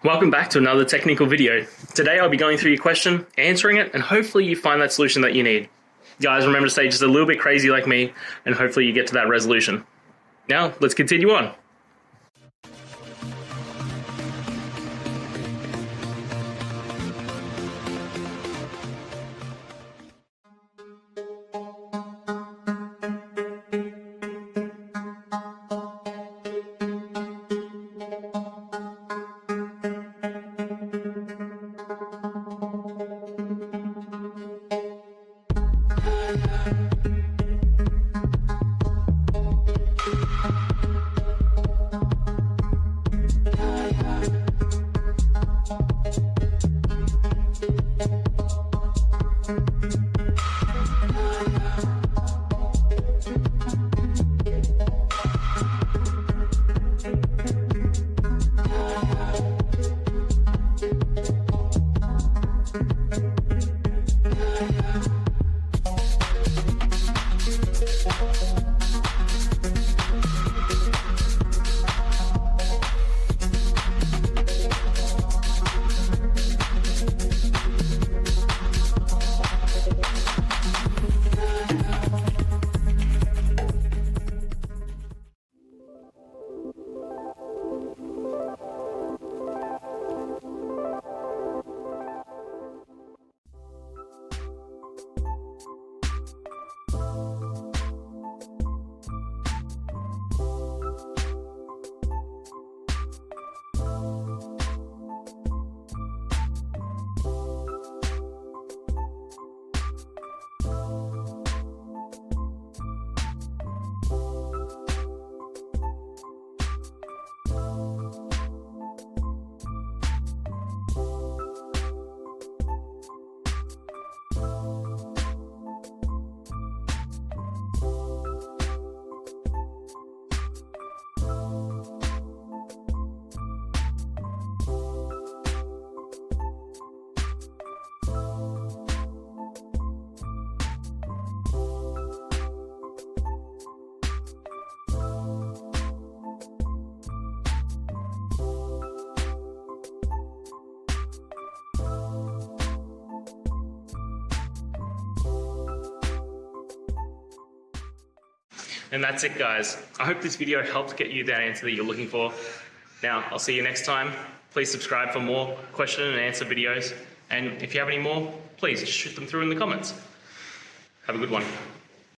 Welcome back to another technical video. Today I'll be going through your question, answering it, and hopefully you find that solution that you need. Guys, remember to stay just a little bit crazy like me, and hopefully you get to that resolution. Now, let's continue on. And that's it, guys. I hope this video helped get you that answer that you're looking for. Now, I'll see you next time. Please subscribe for more question and answer videos. And if you have any more, please shoot them through in the comments. Have a good one.